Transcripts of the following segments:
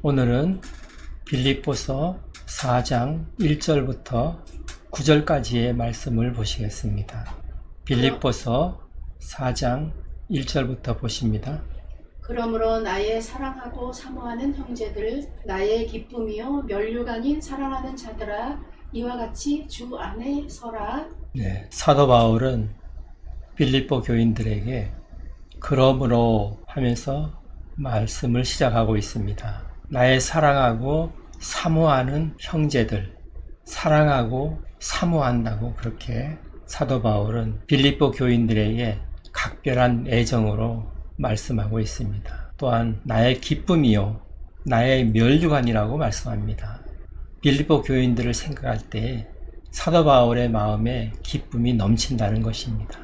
오늘은 빌립보서 4장 1절부터 9절까지의 말씀을 보시겠습니다. 빌립보서 4장 1절부터 보십니다. 그러므로 나의 사랑하고 사모하는 형제들, 나의 기쁨이요 면류가 아닌 사랑하는 자들아, 이와 같이 주 안에 서라. 사도 바울은 빌립보 교인들에게 그러므로 하면서 말씀을 시작하고 있습니다. 나의 사랑하고 사모하는 형제들, 사랑하고 사모한다고 그렇게 사도 바울은 빌립보 교인들에게 각별한 애정으로 말씀하고 있습니다. 또한 나의 기쁨이요 나의 면류관이라고 말씀합니다. 빌립보 교인들을 생각할 때 사도 바울의 마음에 기쁨이 넘친다는 것입니다.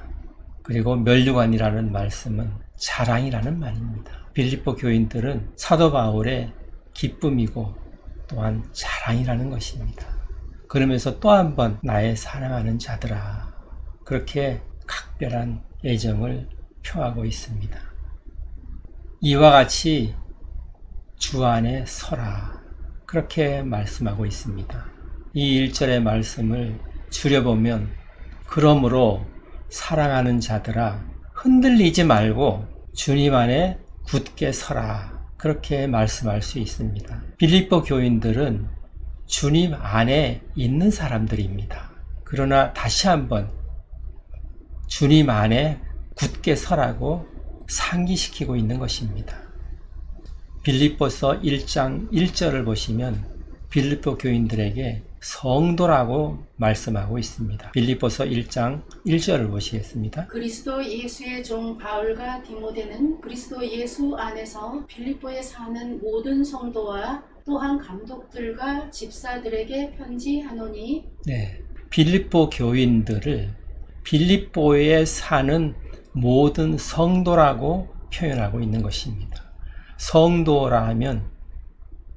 그리고 면류관이라는 말씀은 자랑이라는 말입니다. 빌립보 교인들은 사도 바울의 기쁨이고 또한 자랑이라는 것입니다. 그러면서 또 한 번 나의 사랑하는 자들아, 그렇게 각별한 애정을 표하고 있습니다. 이와 같이 주 안에 서라, 그렇게 말씀하고 있습니다. 이 1절의 말씀을 줄여보면 그러므로 사랑하는 자들아 흔들리지 말고 주님 안에 굳게 서라, 그렇게 말씀할 수 있습니다. 빌립보 교인들은 주님 안에 있는 사람들입니다. 그러나 다시 한번 주님 안에 굳게 서라고 상기시키고 있는 것입니다. 빌립보서 1장 1절을 보시면 빌립보 교인들에게 성도라고 말씀하고 있습니다. 빌립보서 1장 1절을 보시겠습니다. 그리스도 예수의 종 바울과 디모데는 그리스도 예수 안에서 빌립보에 사는 모든 성도와 또한 감독들과 집사들에게 편지하노니. 빌립보 교인들을 빌립보에 사는 모든 성도라고 표현하고 있는 것입니다. 성도라 하면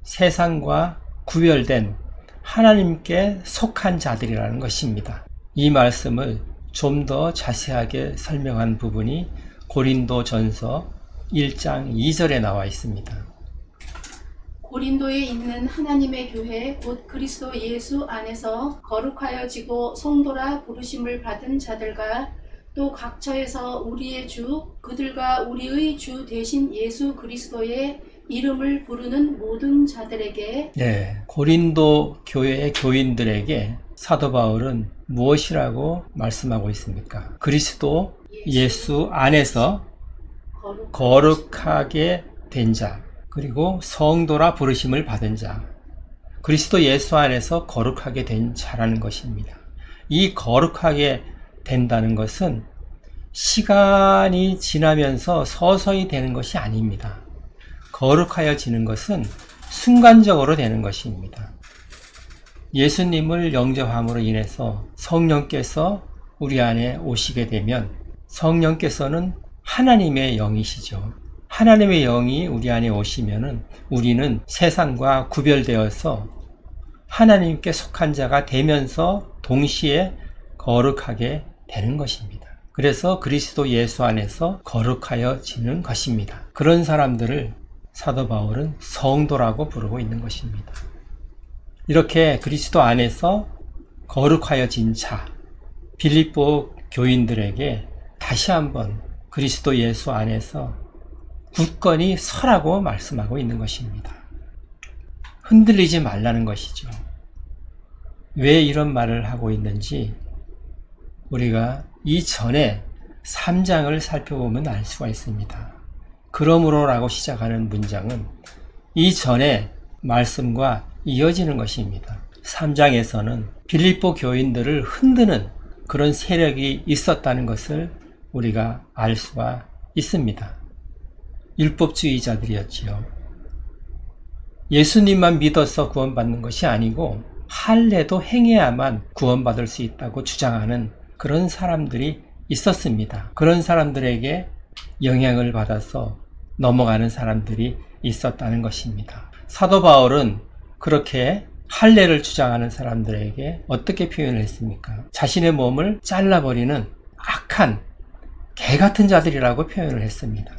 세상과 구별된 하나님께 속한 자들이라는 것입니다. 이 말씀을 좀 더 자세하게 설명한 부분이 고린도전서 1장 2절에 나와 있습니다. 고린도에 있는 하나님의 교회 곧 그리스도 예수 안에서 거룩하여지고 성도라 부르심을 받은 자들과 또 각처에서 우리의 주 그들과 우리의 주 대신 예수 그리스도의 이름을 부르는 모든 자들에게. 고린도 교회의 교인들에게 사도 바울은 무엇이라고 말씀하고 있습니까? 그리스도 예수 안에서 거룩하게 된 자, 그리고 성도라 부르심을 받은 자, 그리스도 예수 안에서 거룩하게 된 자라는 것입니다. 이 거룩하게 된다는 것은 시간이 지나면서 서서히 되는 것이 아닙니다. 거룩하여지는 것은 순간적으로 되는 것입니다. 예수님을 영접함으로 인해서 성령께서 우리 안에 오시게 되면 성령께서는 하나님의 영이시죠. 하나님의 영이 우리 안에 오시면은 우리는 세상과 구별되어서 하나님께 속한 자가 되면서 동시에 거룩하게 되는 것입니다. 그래서 그리스도 예수 안에서 거룩하여지는 것입니다. 그런 사람들을 사도 바울은 성도라고 부르고 있는 것입니다. 이렇게 그리스도 안에서 거룩하여진 자, 빌립보 교인들에게 다시 한번 그리스도 예수 안에서 굳건히 서라고 말씀하고 있는 것입니다. 흔들리지 말라는 것이죠. 왜 이런 말을 하고 있는지 우리가 이전에 3장을 살펴보면 알 수가 있습니다. 그러므로라고 시작하는 문장은 이전에 말씀과 이어지는 것입니다. 3장에서는 빌립보 교인들을 흔드는 그런 세력이 있었다는 것을 우리가 알 수가 있습니다. 율법주의자들이었지요. 예수님만 믿어서 구원받는 것이 아니고 할례도 행해야만 구원받을 수 있다고 주장하는 그런 사람들이 있었습니다. 그런 사람들에게 영향을 받아서 넘어가는 사람들이 있었다는 것입니다. 사도 바울은 그렇게 할례를 주장하는 사람들에게 어떻게 표현을 했습니까? 자신의 몸을 잘라버리는 악한 개 같은 자들이라고 표현을 했습니다.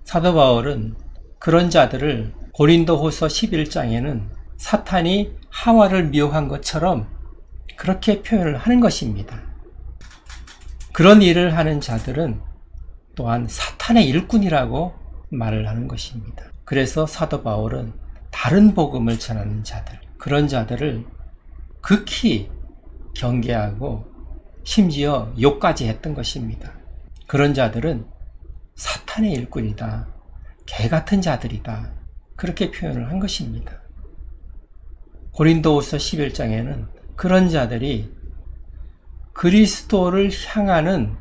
사도 바울은 그런 자들을 고린도후서 11장에는 사탄이 하와를 미혹한 것처럼 그렇게 표현을 하는 것입니다. 그런 일을 하는 자들은 또한 사탄의 일꾼이라고 말을 하는 것입니다. 그래서 사도 바울은 다른 복음을 전하는 자들, 그런 자들을 극히 경계하고 심지어 욕까지 했던 것입니다. 그런 자들은 사탄의 일꾼이다, 개 같은 자들이다, 그렇게 표현을 한 것입니다. 고린도후서 11장에는 그런 자들이 그리스도를 향하는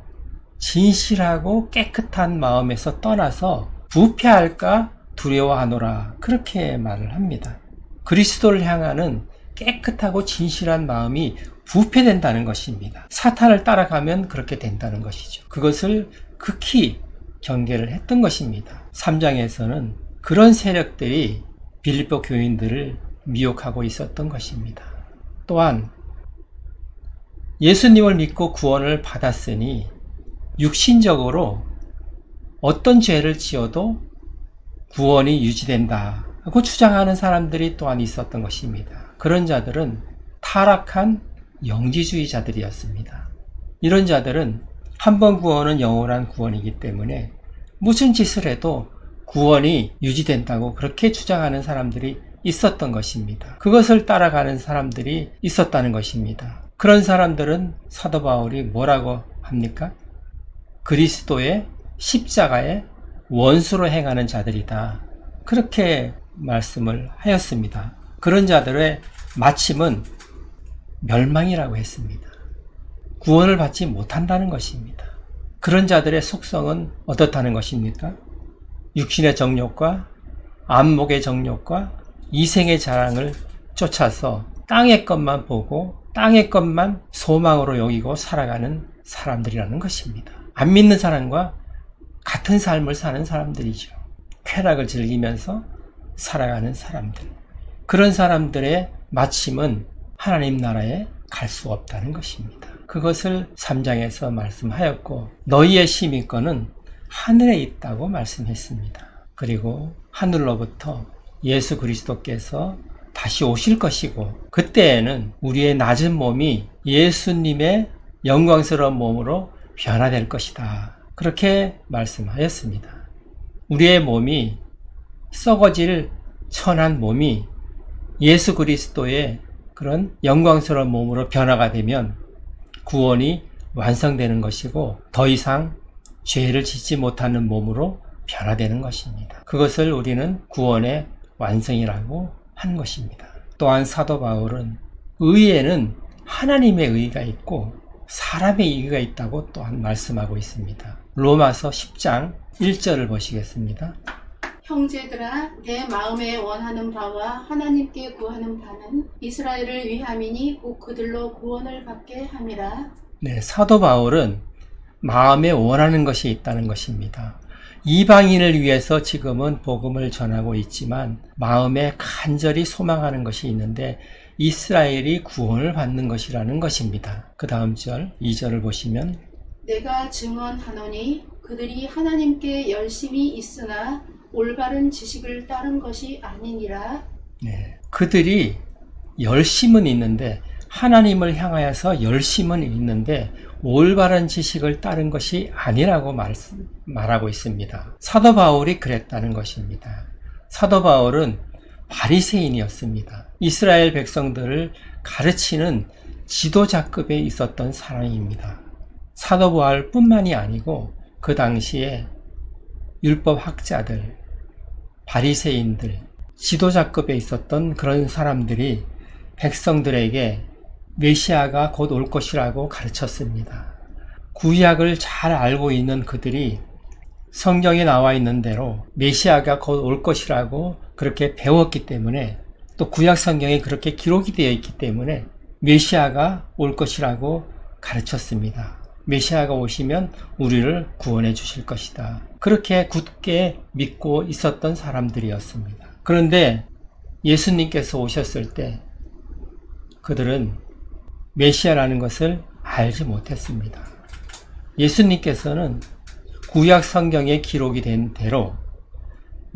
진실하고 깨끗한 마음에서 떠나서 부패할까 두려워하노라, 그렇게 말을 합니다. 그리스도를 향하는 깨끗하고 진실한 마음이 부패된다는 것입니다. 사탄을 따라가면 그렇게 된다는 것이죠. 그것을 극히 경계를 했던 것입니다. 3장에서는 그런 세력들이 빌립보 교인들을 미혹하고 있었던 것입니다. 또한 예수님을 믿고 구원을 받았으니 육신적으로 어떤 죄를 지어도 구원이 유지된다 하고 주장하는 사람들이 또한 있었던 것입니다. 그런 자들은 타락한 영지주의자들이었습니다. 이런 자들은 한 번 구원은 영원한 구원이기 때문에 무슨 짓을 해도 구원이 유지된다고 그렇게 주장하는 사람들이 있었던 것입니다. 그것을 따라가는 사람들이 있었다는 것입니다. 그런 사람들은 사도 바울이 뭐라고 합니까? 그리스도의 십자가의 원수로 행하는 자들이다, 그렇게 말씀을 하였습니다. 그런 자들의 마침은 멸망이라고 했습니다. 구원을 받지 못한다는 것입니다. 그런 자들의 속성은 어떻다는 것입니까? 육신의 정욕과 안목의 정욕과 이생의 자랑을 쫓아서 땅의 것만 보고 땅의 것만 소망으로 여기고 살아가는 사람들이라는 것입니다. 안 믿는 사람과 같은 삶을 사는 사람들이죠. 쾌락을 즐기면서 살아가는 사람들. 그런 사람들의 마침은 하나님 나라에 갈 수 없다는 것입니다. 그것을 3장에서 말씀하였고 너희의 시민권은 하늘에 있다고 말씀했습니다. 그리고 하늘로부터 예수 그리스도께서 다시 오실 것이고 그때에는 우리의 낮은 몸이 예수님의 영광스러운 몸으로 변화될 것이다, 그렇게 말씀하였습니다. 우리의 몸이 썩어질 천한 몸이 예수 그리스도의 그런 영광스러운 몸으로 변화가 되면 구원이 완성되는 것이고 더 이상 죄를 짓지 못하는 몸으로 변화되는 것입니다. 그것을 우리는 구원의 완성이라고 한 것입니다. 또한 사도 바울은 의에는 하나님의 의가 있고 사람의 의가 있다고 또한 말씀하고 있습니다. 로마서 10장 1절을 보시겠습니다. 형제들아, 내 마음에 원하는 바와 하나님께 구하는 바는 이스라엘을 위함이니 곧 그들로 구원을 받게 함이라. 네, 사도 바울은 마음에 원하는 것이 있다는 것입니다. 이방인을 위해서 지금은 복음을 전하고 있지만 마음에 간절히 소망하는 것이 있는데 이스라엘이 구원을 받는 것이라는 것입니다. 그 다음 절 2절을 보시면 내가 증언하노니 그들이 하나님께 열심히 있으나 올바른 지식을 따른 것이 아니니라. 네, 그들이 열심은 있는데 하나님을 향하여서 열심은 있는데 올바른 지식을 따른 것이 아니라고 말하고 있습니다. 사도 바울이 그랬다는 것입니다. 사도 바울은 바리새인이었습니다. 이스라엘 백성들을 가르치는 지도자급에 있었던 사람입니다. 사도 바울뿐만이 아니고 그 당시에 율법학자들, 바리새인들, 지도자급에 있었던 그런 사람들이 백성들에게 메시아가 곧 올 것이라고 가르쳤습니다. 구약을 잘 알고 있는 그들이 성경에 나와 있는 대로 메시아가 곧 올 것이라고 그렇게 배웠기 때문에 또 구약 성경에 그렇게 기록이 되어 있기 때문에 메시아가 올 것이라고 가르쳤습니다. 메시아가 오시면 우리를 구원해 주실 것이다, 그렇게 굳게 믿고 있었던 사람들이었습니다. 그런데 예수님께서 오셨을 때 그들은 메시아라는 것을 알지 못했습니다. 예수님께서는 구약 성경에 기록이 된 대로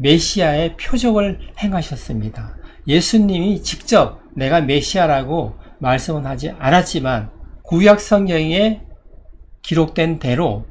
메시아의 표적을 행하셨습니다. 예수님이 직접 내가 메시아라고 말씀은 하지 않았지만 구약 성경에 기록된 대로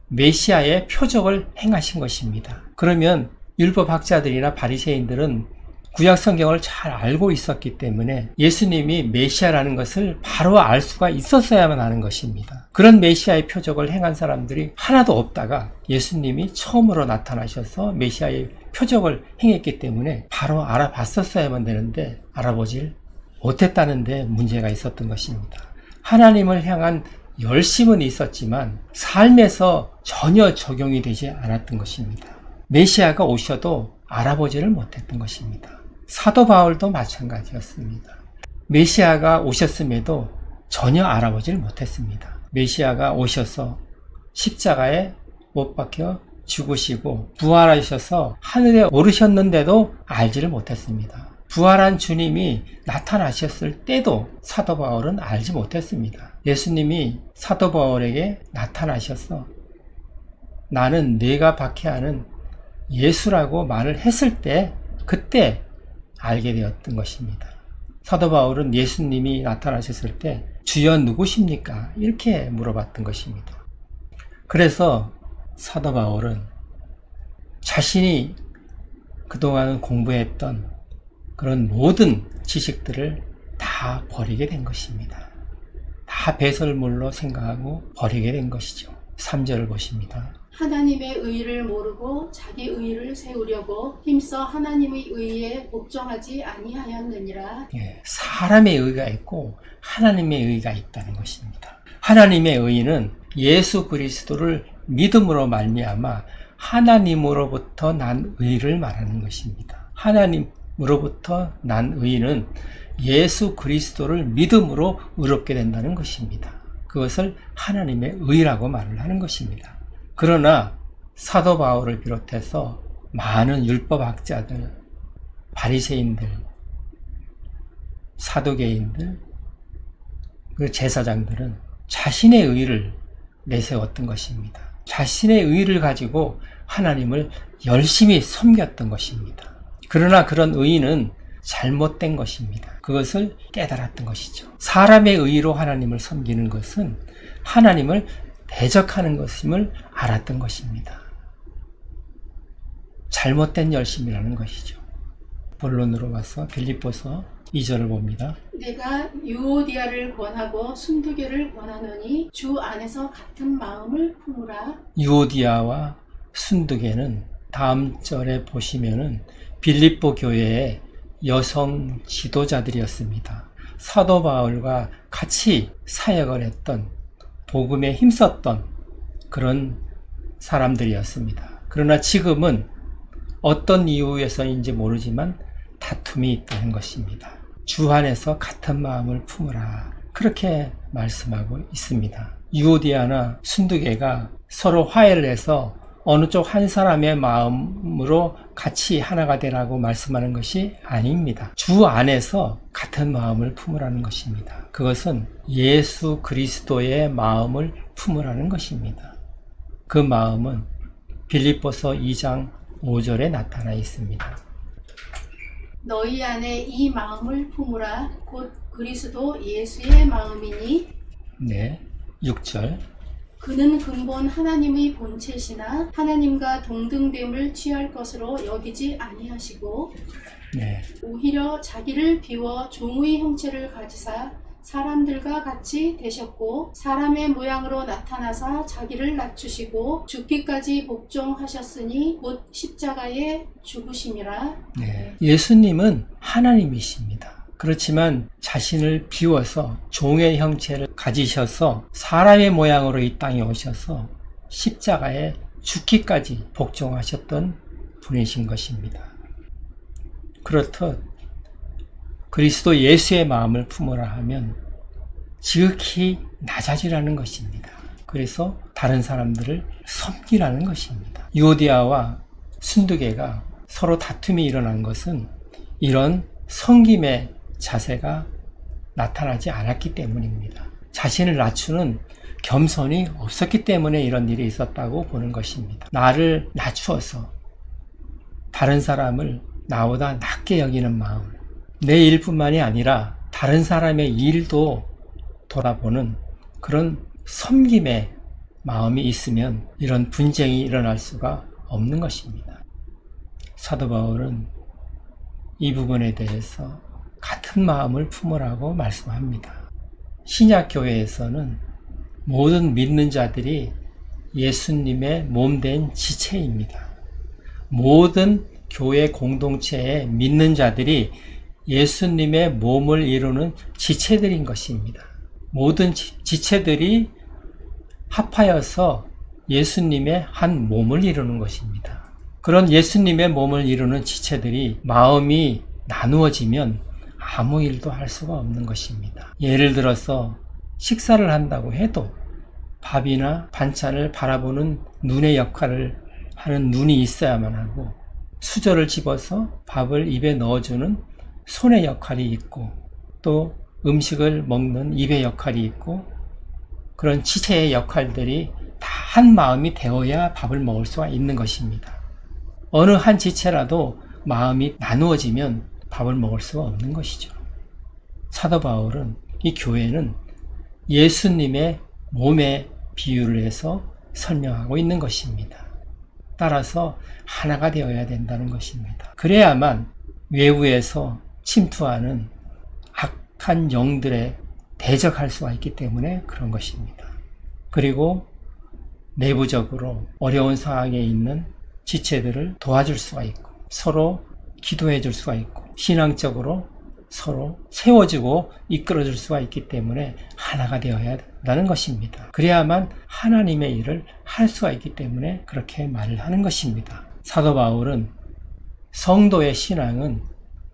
메시아의 표적을 행하신 것입니다. 그러면 율법학자들이나 바리새인들은 구약 성경을 잘 알고 있었기 때문에 예수님이 메시아라는 것을 바로 알 수가 있었어야만 하는 것입니다. 그런 메시아의 표적을 행한 사람들이 하나도 없다가 예수님이 처음으로 나타나셔서 메시아의 표적을 행했기 때문에 바로 알아봤었어야만 되는데 알아보질 못했다는 데 문제가 있었던 것입니다. 하나님을 향한 열심은 있었지만 삶에서 전혀 적용이 되지 않았던 것입니다. 메시아가 오셔도 알아보지를 못했던 것입니다. 사도 바울도 마찬가지였습니다. 메시아가 오셨음에도 전혀 알아보지를 못했습니다. 메시아가 오셔서 십자가에 못 박혀 죽으시고 부활하셔서 하늘에 오르셨는데도 알지를 못했습니다. 부활한 주님이 나타나셨을 때도 사도 바울은 알지 못했습니다. 예수님이 사도 바울에게 나타나셔서 나는 네가 박해하는 예수라고 말을 했을 때 그때 알게 되었던 것입니다. 사도 바울은 예수님이 나타나셨을 때 주여 누구십니까? 이렇게 물어봤던 것입니다. 그래서 사도 바울은 자신이 그동안 공부했던 그런 모든 지식들을 다 버리게 된 것입니다. 다 배설물로 생각하고 버리게 된 것이죠. 3절을 보십니다. 하나님의 의를 모르고 자기 의를 세우려고 힘써 하나님의 의에 복종하지 아니하였느니라. 사람의 의가 있고 하나님의 의가 있다는 것입니다. 하나님의 의는 예수 그리스도를 믿음으로 말미암아 하나님으로부터 난 의를 말하는 것입니다. 하나님으로부터 난 의는 예수 그리스도를 믿음으로 의롭게 된다는 것입니다. 그것을 하나님의 의라고 말을 하는 것입니다. 그러나 사도 바울을 비롯해서 많은 율법학자들, 바리새인들, 사두개인들, 그 제사장들은 자신의 의를 내세웠던 것입니다. 자신의 의를 가지고 하나님을 열심히 섬겼던 것입니다. 그러나 그런 의는 잘못된 것입니다. 그것을 깨달았던 것이죠. 사람의 의로 하나님을 섬기는 것은 하나님을 대적하는 것임을 알았던 것입니다. 잘못된 열심이라는 것이죠. 본론으로 와서 빌립보서 2절을 봅니다. 내가 유오디아를 권하고 순두개를 권하노니 주 안에서 같은 마음을 품으라. 유오디아와 순두개는 다음 절에 보시면은 빌립보 교회의 여성 지도자들이었습니다. 사도 바울과 같이 사역을 했던, 복음에 힘썼던 그런 사람들이었습니다. 그러나 지금은 어떤 이유에서인지 모르지만 다툼이 있다는 것입니다. 주 안에서 같은 마음을 품으라, 그렇게 말씀하고 있습니다. 유오디아나 순두개가 서로 화해를 해서 어느 쪽 한 사람의 마음으로 같이 하나가 되라고 말씀하는 것이 아닙니다. 주 안에서 같은 마음을 품으라는 것입니다. 그것은 예수 그리스도의 마음을 품으라는 것입니다. 그 마음은 빌립보서 2장 5절에 나타나 있습니다. 너희 안에 이 마음을 품으라. 곧 그리스도 예수의 마음이니. 네, 6절. 그는 근본 하나님의 본체시나 하나님과 동등됨을 취할 것으로 여기지 아니하시고 오히려 자기를 비워 종의 형체를 가지사 사람들과 같이 되셨고 사람의 모양으로 나타나사 자기를 낮추시고 죽기까지 복종하셨으니 곧 십자가에 죽으심이라. 예수님은 하나님이십니다. 그렇지만 자신을 비워서 종의 형체를 가지셔서 사람의 모양으로 이 땅에 오셔서 십자가에 죽기까지 복종하셨던 분이신 것입니다. 그렇듯 그리스도 예수의 마음을 품으라 하면 지극히 낮아지라는 것입니다. 그래서 다른 사람들을 섬기라는 것입니다. 유오디아와 순두개가 서로 다툼이 일어난 것은 이런 섬김의 자세가 나타나지 않았기 때문입니다. 자신을 낮추는 겸손이 없었기 때문에 이런 일이 있었다고 보는 것입니다. 나를 낮추어서 다른 사람을 나보다 낮게 여기는 마음, 내 일뿐만이 아니라 다른 사람의 일도 돌아보는 그런 섬김의 마음이 있으면 이런 분쟁이 일어날 수가 없는 것입니다. 사도 바울은 이 부분에 대해서 같은 마음을 품으라고 말씀합니다. 신약교회에서는 모든 믿는 자들이 예수님의 몸된 지체입니다. 모든 교회 공동체의 믿는 자들이 예수님의 몸을 이루는 지체들인 것입니다. 모든 지체들이 합하여서 예수님의 한 몸을 이루는 것입니다. 그런 예수님의 몸을 이루는 지체들이 마음이 나누어지면 아무 일도 할 수가 없는 것입니다. 예를 들어서 식사를 한다고 해도 밥이나 반찬을 바라보는 눈의 역할을 하는 눈이 있어야만 하고, 수저를 집어서 밥을 입에 넣어주는 손의 역할이 있고, 또 음식을 먹는 입의 역할이 있고, 그런 지체의 역할들이 다 한 마음이 되어야 밥을 먹을 수가 있는 것입니다. 어느 한 지체라도 마음이 나누어지면 밥을 먹을 수가 없는 것이죠. 사도 바울은 이 교회는 예수님의 몸에 비유를 해서 설명하고 있는 것입니다. 따라서 하나가 되어야 된다는 것입니다. 그래야만 외부에서 침투하는 악한 영들에 대적할 수가 있기 때문에 그런 것입니다. 그리고 내부적으로 어려운 상황에 있는 지체들을 도와줄 수가 있고, 서로 기도해 줄 수가 있고, 신앙적으로 서로 세워주고 이끌어줄 수가 있기 때문에 하나가 되어야 한다는 것입니다. 그래야만 하나님의 일을 할 수가 있기 때문에 그렇게 말을 하는 것입니다. 사도 바울은 성도의 신앙은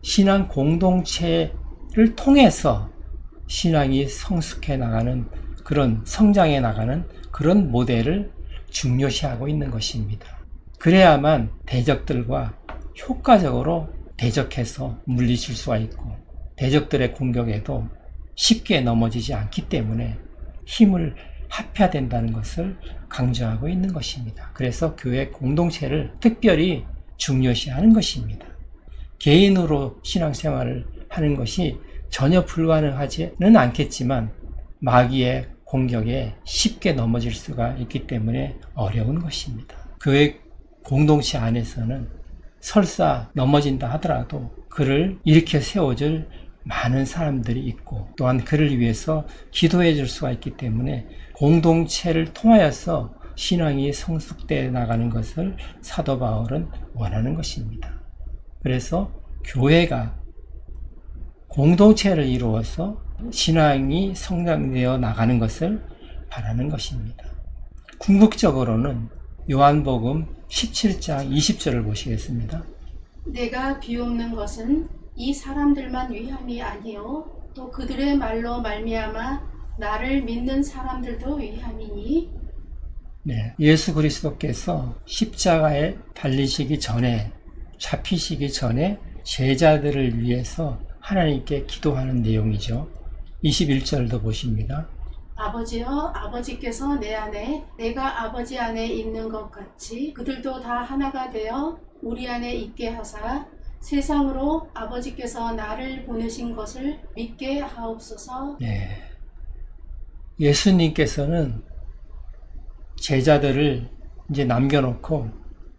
신앙 공동체를 통해서 신앙이 성숙해 나가는, 그런 성장해 나가는 그런 모델을 중요시하고 있는 것입니다. 그래야만 대적들과 효과적으로 대적해서 물리칠 수가 있고, 대적들의 공격에도 쉽게 넘어지지 않기 때문에 힘을 합해야 된다는 것을 강조하고 있는 것입니다. 그래서 교회 공동체를 특별히 중요시하는 것입니다. 개인으로 신앙생활을 하는 것이 전혀 불가능하지는 않겠지만 마귀의 공격에 쉽게 넘어질 수가 있기 때문에 어려운 것입니다. 교회 공동체 안에서는 설사 넘어진다 하더라도 그를 일으켜 세워줄 많은 사람들이 있고, 또한 그를 위해서 기도해 줄 수가 있기 때문에 공동체를 통하여서 신앙이 성숙되어 나가는 것을 사도 바울은 원하는 것입니다. 그래서 교회가 공동체를 이루어서 신앙이 성장되어 나가는 것을 바라는 것입니다. 궁극적으로는 요한복음 17장 20절을 보시겠습니다. 내가 비옵는 것은 이 사람들만 위함이 아니요 또 그들의 말로 말미암아 나를 믿는 사람들도 위함이니. 네, 예수 그리스도께서 십자가에 달리시기 전에, 잡히시기 전에 제자들을 위해서 하나님께 기도하는 내용이죠. 21절도 보십니다. 아버지여, 아버지께서 내 안에, 내가 아버지 안에 있는 것 같이 그들도 다 하나가 되어 우리 안에 있게 하사 세상으로 아버지께서 나를 보내신 것을 믿게 하옵소서. 네, 예수님께서는 제자들을 이제 남겨놓고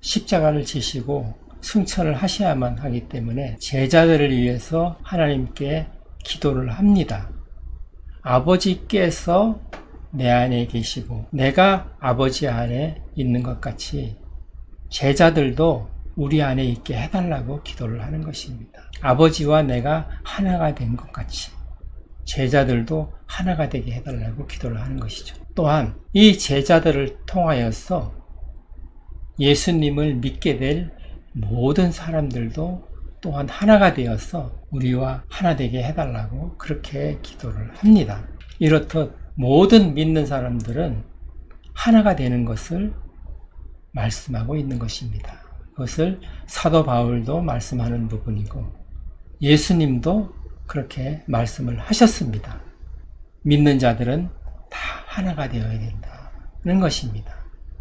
십자가를 지시고 승천을 하셔야만 하기 때문에 제자들을 위해서 하나님께 기도를 합니다. 아버지께서 내 안에 계시고 내가 아버지 안에 있는 것 같이 제자들도 우리 안에 있게 해달라고 기도를 하는 것입니다. 아버지와 내가 하나가 된 것 같이 제자들도 하나가 되게 해달라고 기도를 하는 것이죠. 또한 이 제자들을 통하여서 예수님을 믿게 될 모든 사람들도 또한 하나가 되어서 우리와 하나 되게 해달라고 그렇게 기도를 합니다. 이렇듯 모든 믿는 사람들은 하나가 되는 것을 말씀하고 있는 것입니다. 그것을 사도 바울도 말씀하는 부분이고 예수님도 그렇게 말씀을 하셨습니다. 믿는 자들은 다 하나가 되어야 된다는 것입니다.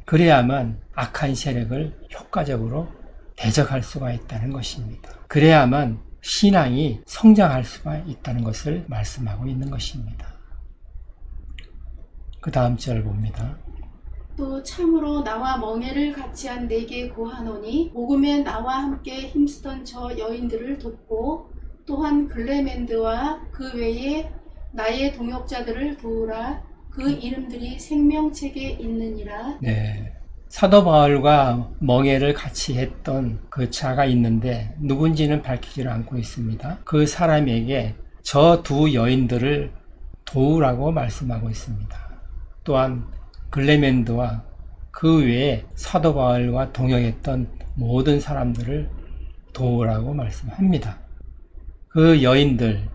그래야만 악한 세력을 효과적으로 대적할 수가 있다는 것입니다. 그래야만 신앙이 성장할 수가 있다는 것을 말씀하고 있는 것입니다. 그 다음 절 봅니다. 또 참으로 나와 멍에를 같이 한 내게 고하노니 복음에 나와 함께 힘쓰던 저 여인들을 돕고 또한 글레멘드와 그 외에 나의 동역자들을 도우라. 그 이름들이 생명책에 있느니라. 네. 사도 바울과 멍에를 같이 했던 그 자가 있는데 누군지는 밝히지 않고 있습니다. 그 사람에게 저 두 여인들을 도우라고 말씀하고 있습니다. 또한 글레멘드와 그 외에 사도 바울과 동역했던 모든 사람들을 도우라고 말씀합니다. 그 여인들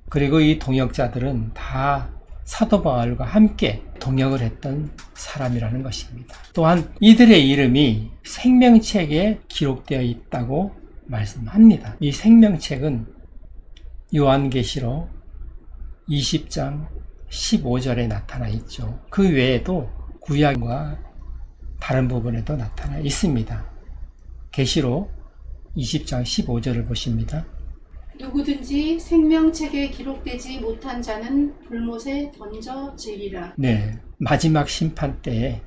그리고 이 동역자들은 다 사도 바울과 함께 동역을 했던 사람이라는 것입니다. 또한 이들의 이름이 생명책에 기록되어 있다고 말씀합니다. 이 생명책은 요한계시록 20장 15절에 나타나 있죠. 그 외에도 구약과 다른 부분에도 나타나 있습니다. 계시록 20장 15절을 보십니다. 누구든지 생명책에 기록되지 못한 자는 불못에 던져지리라. 네, 마지막 심판 때에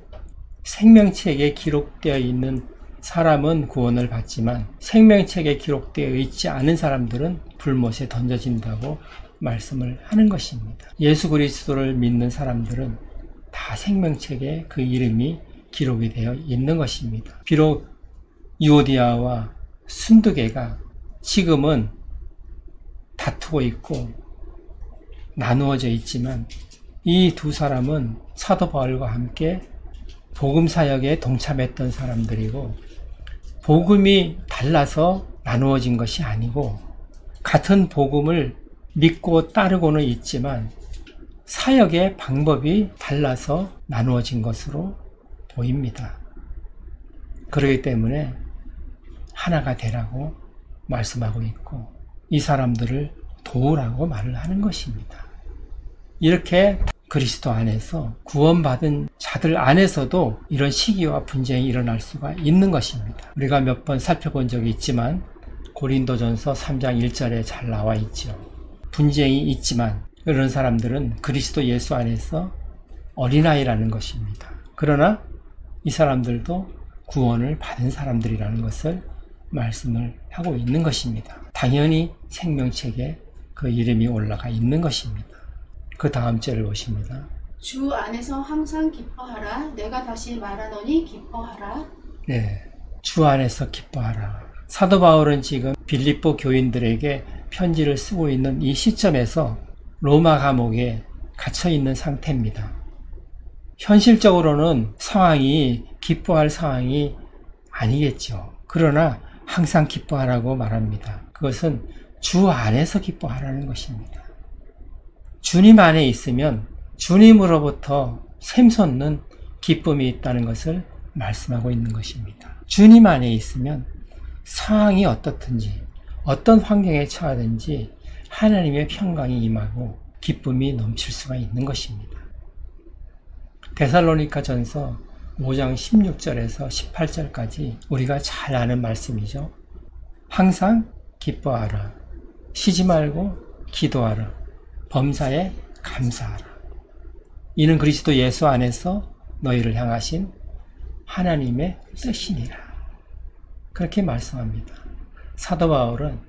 생명책에 기록되어 있는 사람은 구원을 받지만 생명책에 기록되어 있지 않은 사람들은 불못에 던져진다고 말씀을 하는 것입니다. 예수 그리스도를 믿는 사람들은 다 생명책에 그 이름이 기록이 되어 있는 것입니다. 비록 유오디아와 순두개가 지금은 다투고 있고 나누어져 있지만 이 두 사람은 사도 바울과 함께 복음 사역에 동참했던 사람들이고 복음이 달라서 나누어진 것이 아니고 같은 복음을 믿고 따르고는 있지만 사역의 방법이 달라서 나누어진 것으로 보입니다. 그렇기 때문에 하나가 되라고 말씀하고 있고 이 사람들을 도우라고 말을 하는 것입니다. 이렇게 그리스도 안에서 구원받은 자들 안에서도 이런 시기와 분쟁이 일어날 수가 있는 것입니다. 우리가 몇 번 살펴본 적이 있지만 고린도전서 3장 1절에 잘 나와 있죠. 분쟁이 있지만 이런 사람들은 그리스도 예수 안에서 어린아이라는 것입니다. 그러나 이 사람들도 구원을 받은 사람들이라는 것을 말씀을 하고 있는 것입니다. 당연히 생명책에 그 이름이 올라가 있는 것입니다. 그 다음 절을 보십니다. 주 안에서 항상 기뻐하라. 내가 다시 말하노니 기뻐하라. 네, 주 안에서 기뻐하라. 사도 바울은 지금 빌립보 교인들에게 편지를 쓰고 있는 이 시점에서 로마 감옥에 갇혀 있는 상태입니다. 현실적으로는 상황이 기뻐할 상황이 아니겠죠. 그러나 항상 기뻐하라고 말합니다. 그것은 주 안에서 기뻐하라는 것입니다. 주님 안에 있으면 주님으로부터 샘솟는 기쁨이 있다는 것을 말씀하고 있는 것입니다. 주님 안에 있으면 상황이 어떻든지 어떤 환경에 처하든지 하나님의 평강이 임하고 기쁨이 넘칠 수가 있는 것입니다. 데살로니가 전서 5장 16절에서 18절까지 우리가 잘 아는 말씀이죠. 항상 기뻐하라. 쉬지 말고 기도하라. 범사에 감사하라. 이는 그리스도 예수 안에서 너희를 향하신 하나님의 뜻이니라. 그렇게 말씀합니다. 사도 바울은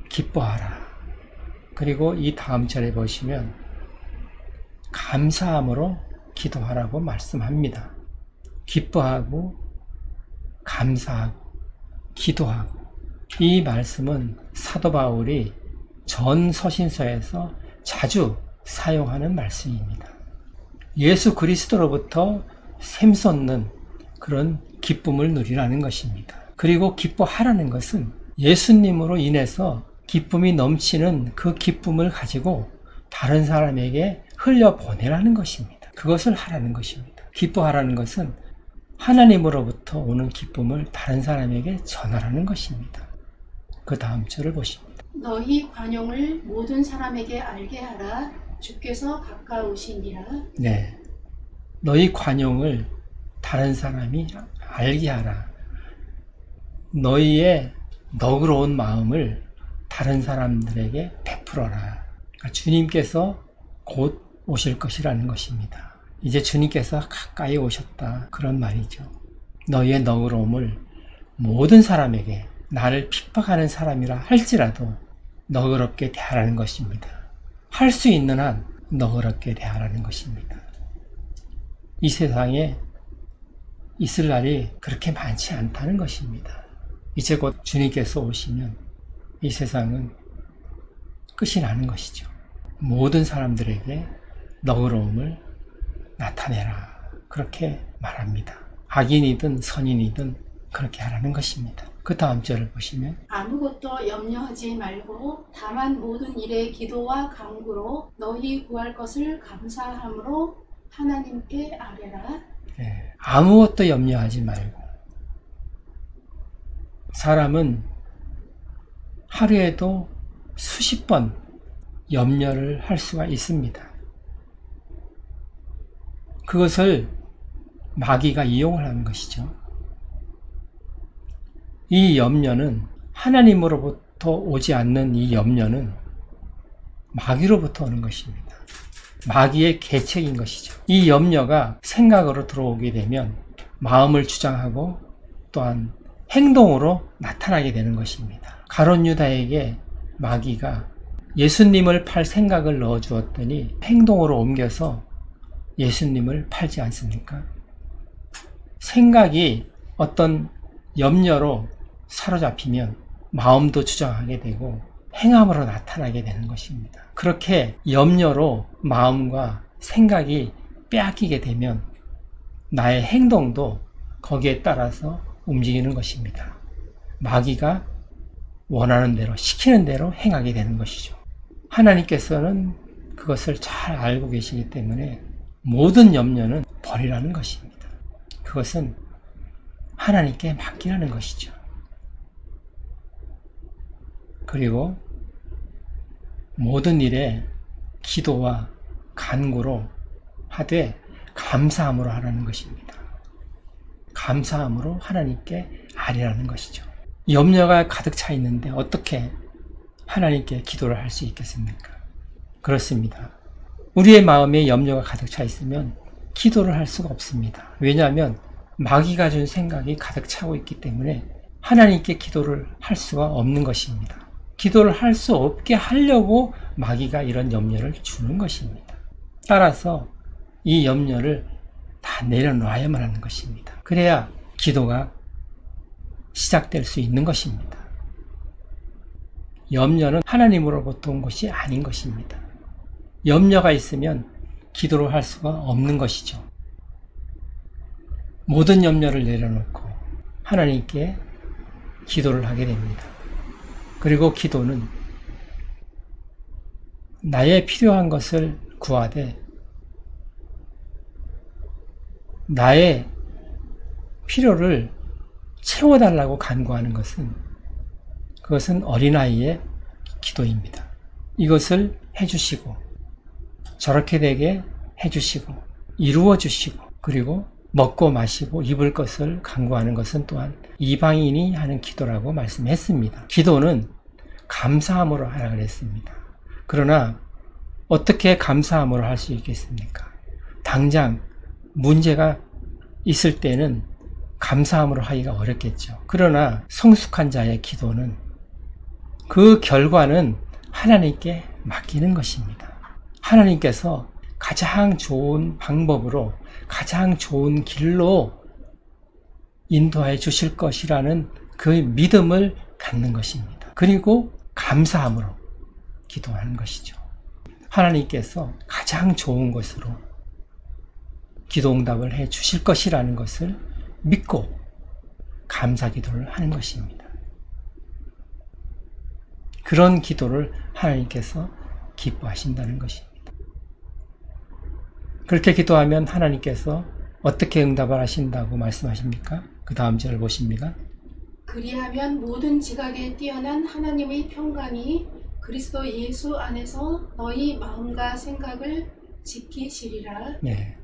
기뻐하라. 그리고 이 다음 절에 보시면 감사함으로 기도하라고 말씀합니다. 기뻐하고 감사하고 기도하고 이 말씀은 사도 바울이 전 서신서에서 자주 사용하는 말씀입니다. 예수 그리스도로부터 샘솟는 그런 기쁨을 누리라는 것입니다. 그리고 기뻐하라는 것은 예수님으로 인해서 기쁨이 넘치는 그 기쁨을 가지고 다른 사람에게 흘려보내라는 것입니다. 그것을 하라는 것입니다. 기뻐하라는 것은 하나님으로부터 오는 기쁨을 다른 사람에게 전하라는 것입니다. 그 다음 절을 보십니다. 너희 관용을 모든 사람에게 알게 하라. 주께서 가까우시니라. 네, 너희 관용을 다른 사람이 알게 하라. 너희의 너그러운 마음을 다른 사람들에게 베풀어라. 그러니까 주님께서 곧 오실 것이라는 것입니다. 이제 주님께서 가까이 오셨다. 그런 말이죠. 너희의 너그러움을 모든 사람에게, 나를 핍박하는 사람이라 할지라도 너그럽게 대하라는 것입니다. 할 수 있는 한 너그럽게 대하라는 것입니다. 이 세상에 있을 날이 그렇게 많지 않다는 것입니다. 이제 곧 주님께서 오시면 이 세상은 끝이 나는 것이죠. 모든 사람들에게 너그러움을 나타내라. 그렇게 말합니다. 악인이든 선인이든 그렇게 하라는 것입니다. 그 다음 절을 보시면 아무것도 염려하지 말고 다만 모든 일에 기도와 간구로 너희 구할 것을 감사함으로 하나님께 아뢰라. 네, 아무것도 염려하지 말고. 사람은 하루에도 수십 번 염려를 할 수가 있습니다. 그것을 마귀가 이용을 하는 것이죠. 이 염려는, 하나님으로부터 오지 않는 이 염려는 마귀로부터 오는 것입니다. 마귀의 계책인 것이죠. 이 염려가 생각으로 들어오게 되면 마음을 주장하고 또한 행동으로 나타나게 되는 것입니다. 가룟 유다에게 마귀가 예수님을 팔 생각을 넣어주었더니 행동으로 옮겨서 예수님을 팔지 않습니까? 생각이 어떤 염려로 사로잡히면 마음도 주장하게 되고 행함으로 나타나게 되는 것입니다. 그렇게 염려로 마음과 생각이 빼앗기게 되면 나의 행동도 거기에 따라서 움직이는 것입니다. 마귀가 원하는 대로, 시키는 대로 행하게 되는 것이죠. 하나님께서는 그것을 잘 알고 계시기 때문에 모든 염려는 버리라는 것입니다. 그것은 하나님께 맡기라는 것이죠. 그리고 모든 일에 기도와 간구로 하되 감사함으로 하라는 것입니다. 감사함으로 하나님께 아뢰라는 것이죠. 염려가 가득 차 있는데 어떻게 하나님께 기도를 할 수 있겠습니까? 그렇습니다. 우리의 마음에 염려가 가득 차 있으면 기도를 할 수가 없습니다. 왜냐하면 마귀가 준 생각이 가득 차고 있기 때문에 하나님께 기도를 할 수가 없는 것입니다. 기도를 할 수 없게 하려고 마귀가 이런 염려를 주는 것입니다. 따라서 이 염려를 다 내려놔야만 하는 것입니다. 그래야 기도가 시작될 수 있는 것입니다. 염려는 하나님으로부터 온 것이 아닌 것입니다. 염려가 있으면 기도를 할 수가 없는 것이죠. 모든 염려를 내려놓고 하나님께 기도를 하게 됩니다. 그리고 기도는 나의 필요한 것을 구하되 나의 필요를 채워달라고 간구하는 그것은 어린아이의 기도입니다. 이것을 해주시고 저렇게 되게 해주시고 이루어주시고 그리고 먹고 마시고 입을 것을 간구하는 것은 또한 이방인이 하는 기도라고 말씀했습니다. 기도는 감사함으로 하라 그랬습니다. 그러나 어떻게 감사함으로 할 수 있겠습니까? 당장 문제가 있을 때는 감사함으로 하기가 어렵겠죠. 그러나 성숙한 자의 기도는 그 결과는 하나님께 맡기는 것입니다. 하나님께서 가장 좋은 방법으로 가장 좋은 길로 인도해 주실 것이라는 그 믿음을 갖는 것입니다. 그리고 감사함으로 기도하는 것이죠. 하나님께서 가장 좋은 것으로 기도 응답을 해 주실 것이라는 것을 믿고 감사 기도를 하는 것입니다. 그런 기도를 하나님께서 기뻐하신다는 것입니다. 그렇게 기도하면 하나님께서 어떻게 응답을 하신다고 말씀하십니까? 그 다음 절을 보십니다. 그리하면 모든 지각에 뛰어난 하나님의 평강이 그리스도 예수 안에서 너희 마음과 생각을 지키시리라. 네.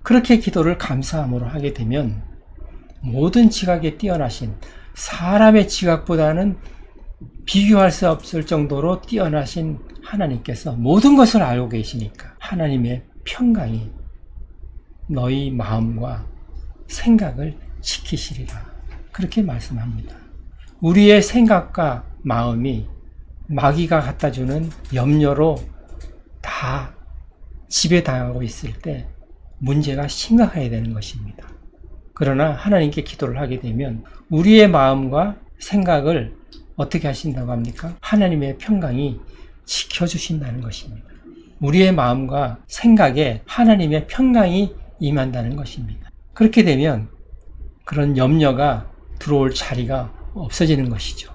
그렇게 기도를 감사함으로 하게 되면 모든 지각에 뛰어나신 사람의 지각보다는 비교할 수 없을 정도로 뛰어나신 하나님께서 모든 것을 알고 계시니까 하나님의 평강이 너희 마음과 생각을 지키시리라. 그렇게 말씀합니다. 우리의 생각과 마음이 마귀가 갖다주는 염려로 다 지배당하고 있을 때 문제가 심각해야 되는 것입니다. 그러나 하나님께 기도를 하게 되면 우리의 마음과 생각을 어떻게 하신다고 합니까? 하나님의 평강이 지켜주신다는 것입니다. 우리의 마음과 생각에 하나님의 평강이 임한다는 것입니다. 그렇게 되면 그런 염려가 들어올 자리가 없어지는 것이죠.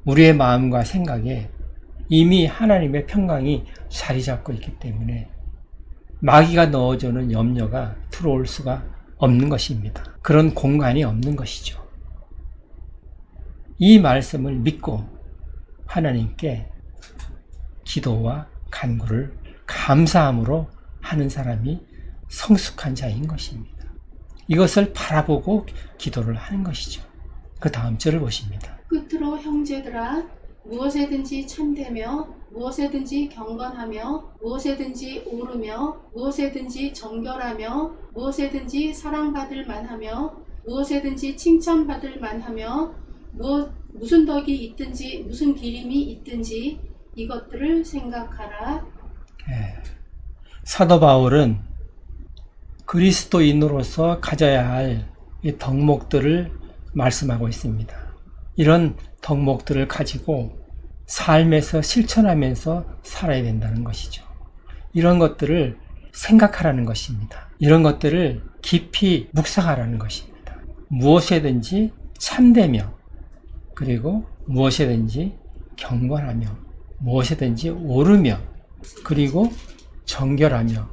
우리의 마음과 생각에 이미 하나님의 평강이 자리 잡고 있기 때문에 마귀가 넣어주는 염려가 들어올 수가 없는 것입니다. 그런 공간이 없는 것이죠. 이 말씀을 믿고 하나님께 기도와 간구를 감사함으로 하는 사람이 성숙한 자인 것입니다. 이것을 바라보고 기도를 하는 것이죠. 그 다음 절을 보십니다. 끝으로 형제들아, 무엇에든지 참되며 무엇에든지 경건하며 무엇에든지 옳으며 무엇에든지 정결하며 무엇에든지 사랑받을 만하며 무엇에든지 칭찬받을 만하며 무슨 덕이 있든지 무슨 기림이 있든지 이것들을 생각하라. 사도 바울은 그리스도인으로서 가져야 할 이 덕목들을 말씀하고 있습니다. 이런 덕목들을 가지고 삶에서 실천하면서 살아야 된다는 것이죠. 이런 것들을 생각하라는 것입니다. 이런 것들을 깊이 묵상하라는 것입니다. 무엇에든지 참되며 그리고 무엇에든지 경건하며 무엇에든지 옳으며 그리고 정결하며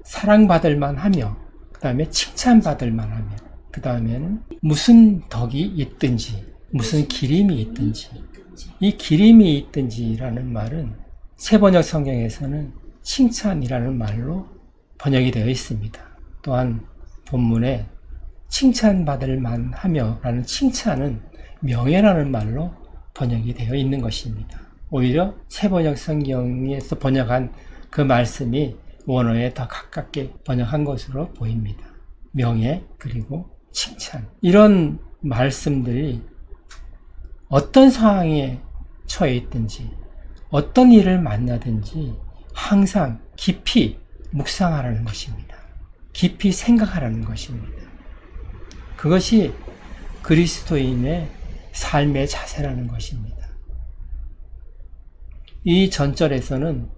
사랑받을 만하며 그 다음에 칭찬받을 만하며 그 다음에는 무슨 덕이 있든지 무슨 기림이 있든지 이 기림이 있든지라는 말은 새번역 성경에서는 칭찬이라는 말로 번역이 되어 있습니다. 또한 본문에 칭찬받을 만하며 라는 칭찬은 명예라는 말로 번역이 되어 있는 것입니다. 오히려 새번역 성경에서 번역한 그 말씀이 원어에 더 가깝게 번역한 것으로 보입니다. 명예 그리고 칭찬 이런 말씀들이 어떤 상황에 처해 있든지 어떤 일을 만나든지 항상 깊이 묵상하라는 것입니다. 깊이 생각하라는 것입니다. 그것이 그리스도인의 삶의 자세라는 것입니다. 이 전절에서는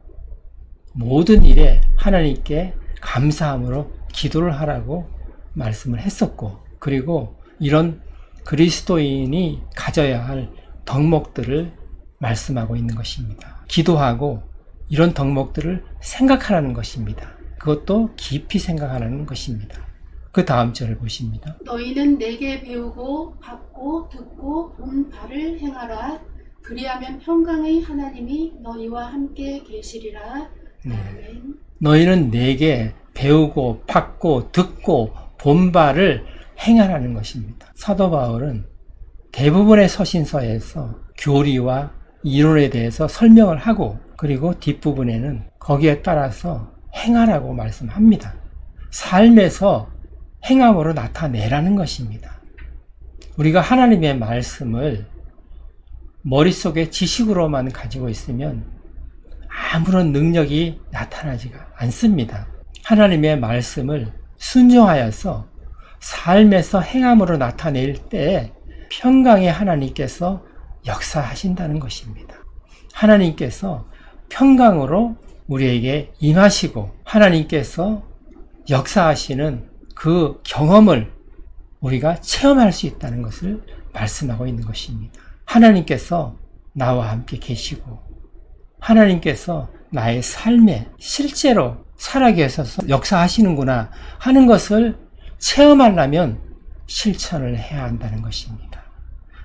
모든 일에 하나님께 감사함으로 기도를 하라고 말씀을 했었고 그리고 이런 그리스도인이 가져야 할 덕목들을 말씀하고 있는 것입니다. 기도하고 이런 덕목들을 생각하라는 것입니다. 그것도 깊이 생각하라는 것입니다. 그 다음 절을 보십니다. 너희는 내게 배우고 받고 듣고 본 바를 행하라. 그리하면 평강의 하나님이 너희와 함께 계시리라. 아멘. 너희는 내게 배우고 받고 듣고 본 바를 행하라는 것입니다. 사도 바울은 대부분의 서신서에서 교리와 이론에 대해서 설명을 하고 그리고 뒷부분에는 거기에 따라서 행하라고 말씀합니다. 삶에서 행함으로 나타내라는 것입니다. 우리가 하나님의 말씀을 머릿속에 지식으로만 가지고 있으면 아무런 능력이 나타나지가 않습니다. 하나님의 말씀을 순종하여서 삶에서 행함으로 나타낼 때 평강의 하나님께서 역사하신다는 것입니다. 하나님께서 평강으로 우리에게 임하시고 하나님께서 역사하시는 그 경험을 우리가 체험할 수 있다는 것을 말씀하고 있는 것입니다. 하나님께서 나와 함께 계시고 하나님께서 나의 삶에 실제로 살아계셔서 역사하시는구나 하는 것을 체험하려면 실천을 해야 한다는 것입니다.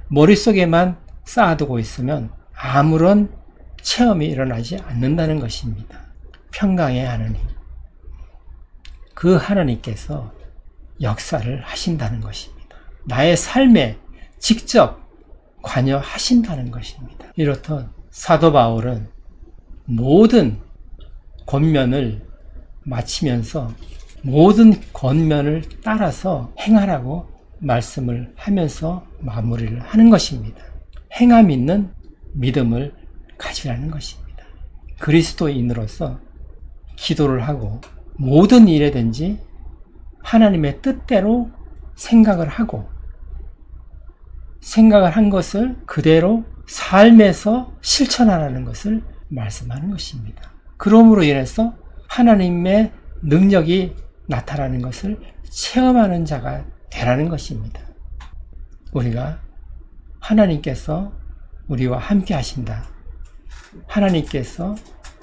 머릿속에만 쌓아두고 있으면 아무런 체험이 일어나지 않는다는 것입니다. 평강의 하나님, 그 하나님께서 역사를 하신다는 것입니다. 나의 삶에 직접 관여하신다는 것입니다. 이렇듯 사도 바울은 모든 권면을 마치면서 모든 권면을 따라서 행하라고 말씀을 하면서 마무리를 하는 것입니다. 행함 있는 믿음을 가지라는 것입니다. 그리스도인으로서 기도를 하고 모든 일에든지 하나님의 뜻대로 생각을 하고 생각을 한 것을 그대로 삶에서 실천하라는 것을 말씀하는 것입니다. 그러므로 인해서 하나님의 능력이 나타나는 것을 체험하는 자가 되라는 것입니다. 우리가 하나님께서 우리와 함께 하신다. 하나님께서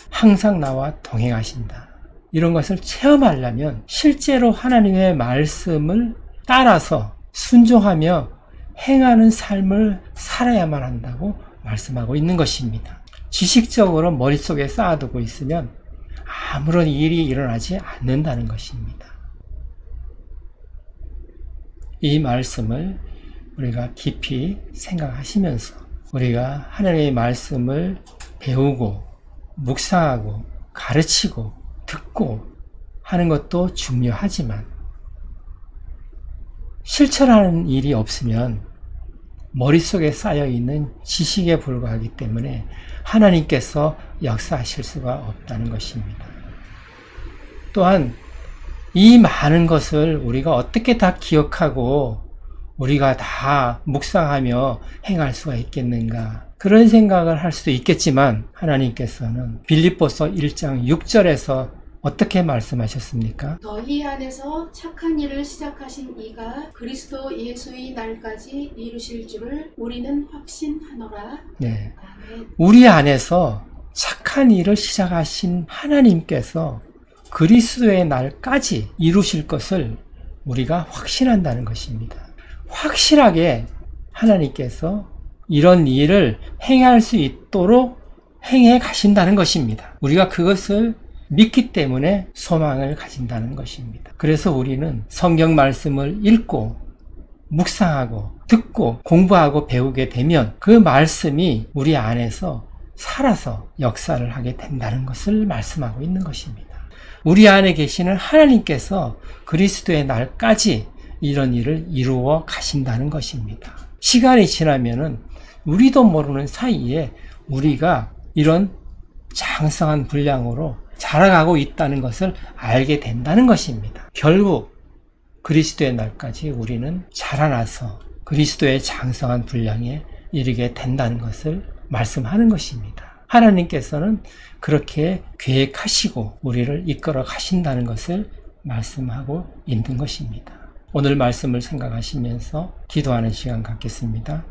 항상 나와 동행하신다. 이런 것을 체험하려면 실제로 하나님의 말씀을 따라서 순종하며 행하는 삶을 살아야만 한다고 말씀하고 있는 것입니다. 지식적으로 머릿속에 쌓아두고 있으면 아무런 일이 일어나지 않는다는 것입니다. 이 말씀을 우리가 깊이 생각하시면서 우리가 하나님의 말씀을 배우고 묵상하고 가르치고 듣고 하는 것도 중요하지만 실천하는 일이 없으면 머릿속에 쌓여있는 지식에 불과하기 때문에 하나님께서 역사하실 수가 없다는 것입니다. 또한 이 많은 것을 우리가 어떻게 다 기억하고 우리가 다 묵상하며 행할 수가 있겠는가, 그런 생각을 할 수도 있겠지만 하나님께서는 빌립보서 1장 6절에서 어떻게 말씀하셨습니까? 너희 안에서 착한 일을 시작하신 이가 그리스도 예수의 날까지 이루실 줄을 우리는 확신하노라. 네. 아멘. 우리 안에서 착한 일을 시작하신 하나님께서 그리스도의 날까지 이루실 것을 우리가 확신한다는 것입니다. 확실하게 하나님께서 이런 일을 행할 수 있도록 행해 가신다는 것입니다. 우리가 그것을 믿기 때문에 소망을 가진다는 것입니다. 그래서 우리는 성경 말씀을 읽고 묵상하고 듣고 공부하고 배우게 되면 그 말씀이 우리 안에서 살아서 역사를 하게 된다는 것을 말씀하고 있는 것입니다. 우리 안에 계시는 하나님께서 그리스도의 날까지 이런 일을 이루어 가신다는 것입니다. 시간이 지나면은 우리도 모르는 사이에 우리가 이런 장성한 분량으로 자라가고 있다는 것을 알게 된다는 것입니다. 결국 그리스도의 날까지 우리는 자라나서 그리스도의 장성한 분량에 이르게 된다는 것을 말씀하는 것입니다. 하나님께서는 그렇게 계획하시고 우리를 이끌어 가신다는 것을 말씀하고 있는 것입니다. 오늘 말씀을 생각하시면서 기도하는 시간 갖겠습니다.